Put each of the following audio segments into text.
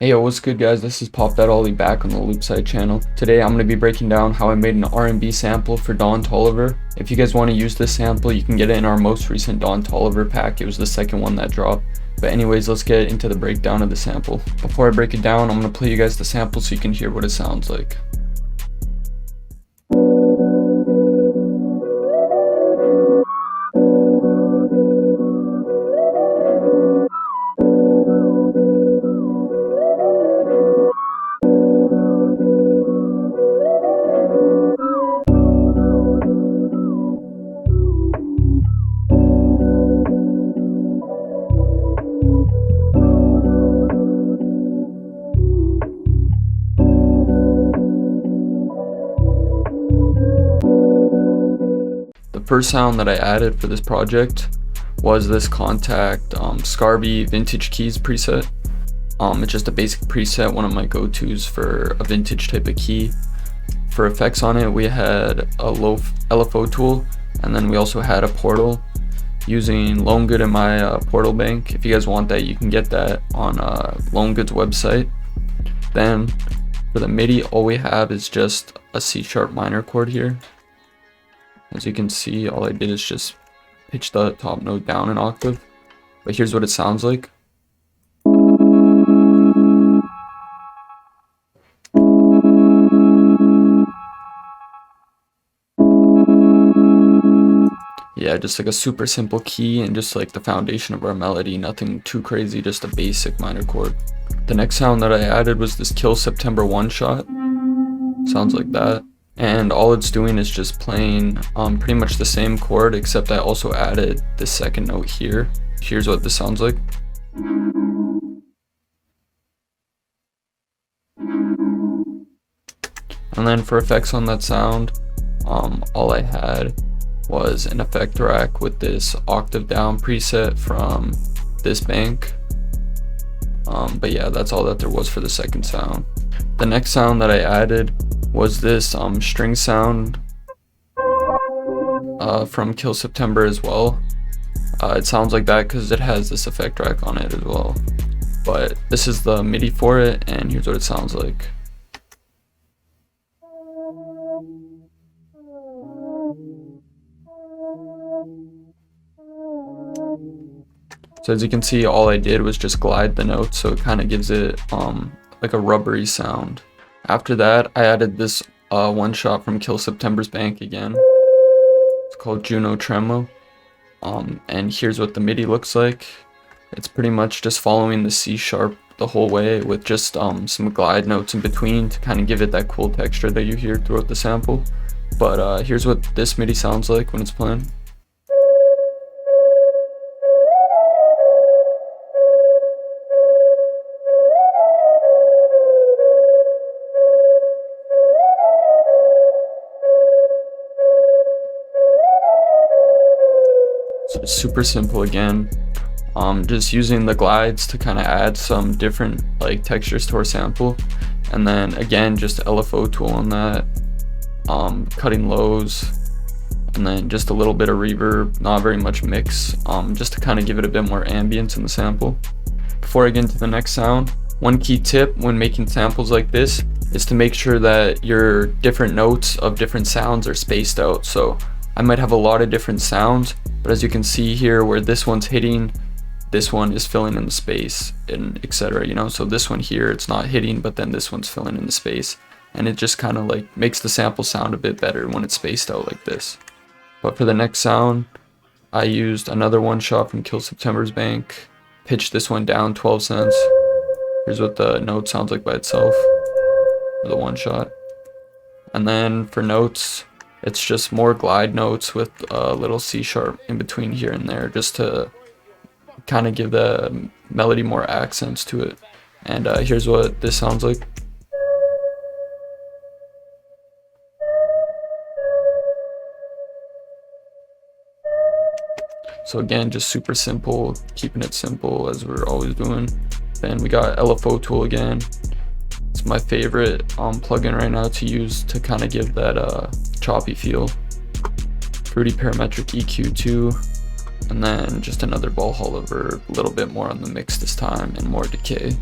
Hey yo, what's good guys? This is Pop That Ollie back on the Loopside channel. Today I'm going to be breaking down how I made an RnB sample for Don Toliver. If you guys want to use this sample, you can get it in our most recent Don Toliver pack. It was the second one that dropped. But anyways, let's get into the breakdown of the sample. Before I break it down, I'm going to play you guys the sample so you can hear what it sounds like. The first sound that I added for this project was this Contact Scarby Vintage Keys preset. It's just a basic preset, one of my go-tos for a vintage type of key. For effects on it, we had a low LFO tool, and then we also had a portal using Loan Good in my portal bank. If you guys want that, you can get that on Loan Good's website. Then for the MIDI, all we have is just a C sharp minor chord here. As you can see, all I did is just pitch the top note down an octave. But here's what it sounds like. Yeah, just like a super simple key and just like the foundation of our melody, nothing too crazy, just a basic minor chord. The next sound that I added was this Kill September One Shot. Sounds like that. And all it's doing is just playing pretty much the same chord, except I also added this second note here. Here's what this sounds like. And then for effects on that sound, all I had was an effect rack with this octave down preset from this bank. But yeah, that's all that there was for the second sound. The next sound that I added was this string sound from Kill September as well. It sounds like that because it has this effect rack on it as well. But this is the MIDI for it, and here's what it sounds like. So as you can see, all I did was just glide the notes, so it kind of gives it like a rubbery sound. After that, I added this one shot from Kill September's bank again. It's called Juno Tremo. And here's what the MIDI looks like. It's pretty much just following the C sharp the whole way with just some glide notes in between to kind of give it that cool texture that you hear throughout the sample. But here's what this MIDI sounds like when it's playing. So it's super simple again. Just using the glides to kind of add some different like textures to our sample, and then again just LFO tool on that, cutting lows, and then just a little bit of reverb, not very much mix, just to kind of give it a bit more ambience in the sample. Before I get into the next sound, one key tip when making samples like this is to make sure that your different notes of different sounds are spaced out. So I might have a lot of different sounds, but as you can see here where this one's hitting, this one is filling in the space, and etc. You know, so this one here, it's not hitting, but then this one's filling in the space, and it just kind of like makes the sample sound a bit better when it's spaced out like this. But for the next sound, I used another one shot from Kill September's bank, pitched this one down 12 cents. Here's what the note sounds like by itself for the one shot. And then for notes, it's just more glide notes with a little C sharp in between here and there, just to kind of give the melody more accents to it. And here's what this sounds like. So again, just super simple, keeping it simple as we're always doing. Then we got LFO tool again. It's my favorite plugin right now to use to kind of give that choppy feel. Fruity Parametric EQ too. And then just another ball Toliver, a little bit more on the mix this time and more decay.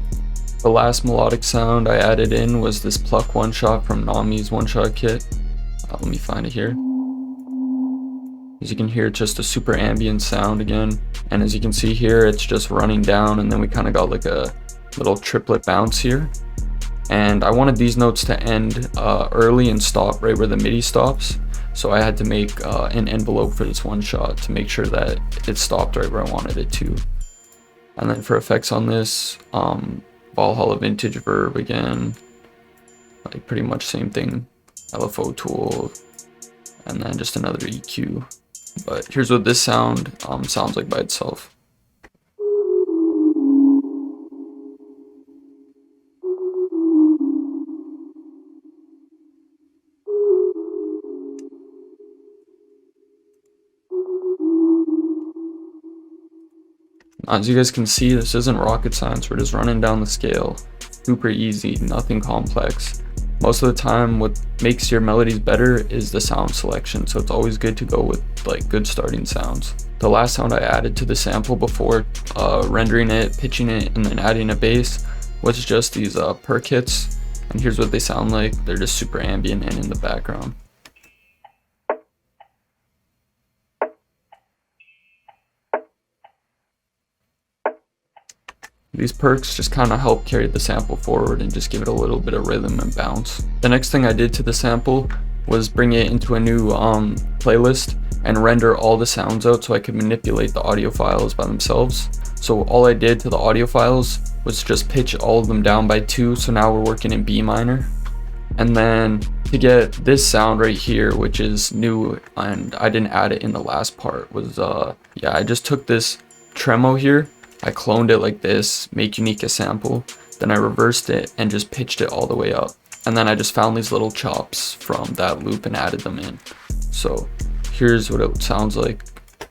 The last melodic sound I added in was this Pluck One Shot from Nami's One Shot kit. Let me find it here. As you can hear, it's just a super ambient sound again. And as you can see here, it's just running down, and then we kind of got like a little triplet bounce here. And I wanted these notes to end early and stop right where the MIDI stops. So I had to make an envelope for this one shot to make sure that it stopped right where I wanted it to. And then for effects on this, Valhalla Vintage Verb again, like pretty much same thing, LFO tool, and then just another EQ. But here's what this sound sounds like by itself. As you guys can see, this isn't rocket science. We're just running down the scale. Super easy, nothing complex. Most of the time, what makes your melodies better is the sound selection, so it's always good to go with like good starting sounds. The last sound I added to the sample before rendering it, pitching it, and then adding a bass was just these Perc Hits, and here's what they sound like. They're just super ambient and in the background. These perks just kind of help carry the sample forward and just give it a little bit of rhythm and bounce. The next thing I did to the sample was bring it into a new playlist and render all the sounds out so I could manipulate the audio files by themselves. So all I did to the audio files was just pitch all of them down by 2, so now we're working in B minor. And then to get this sound right here, which is new and I didn't add it in the last part, was I just took this tremo here, I cloned it like this, make unique a sample, then I reversed it and just pitched it all the way up. And then I just found these little chops from that loop and added them in. So here's what it sounds like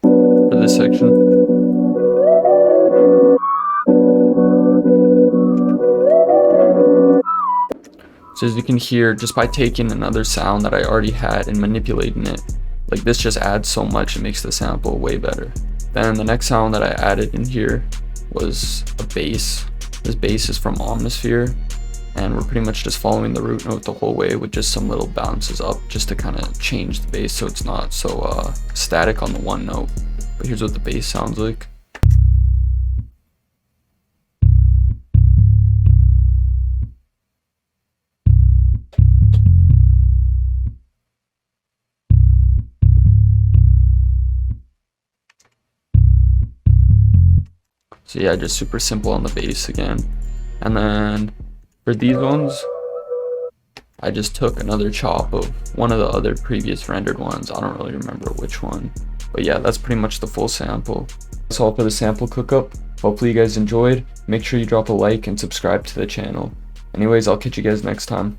for this section. So as you can hear, just by taking another sound that I already had and manipulating it, like this just adds so much, it makes the sample way better. Then the next sound that I added in here was a bass. This bass is from Omnisphere, and we're pretty much just following the root note the whole way with just some little bounces up just to kind of change the bass so it's not so static on the one note. But here's what the bass sounds like. So yeah, just super simple on the bass again. And then for these ones, I just took another chop of one of the other previous rendered ones. I don't really remember which one. But yeah, that's pretty much the full sample. That's all for the sample cookup. Hopefully you guys enjoyed. Make sure you drop a like and subscribe to the channel. Anyways, I'll catch you guys next time.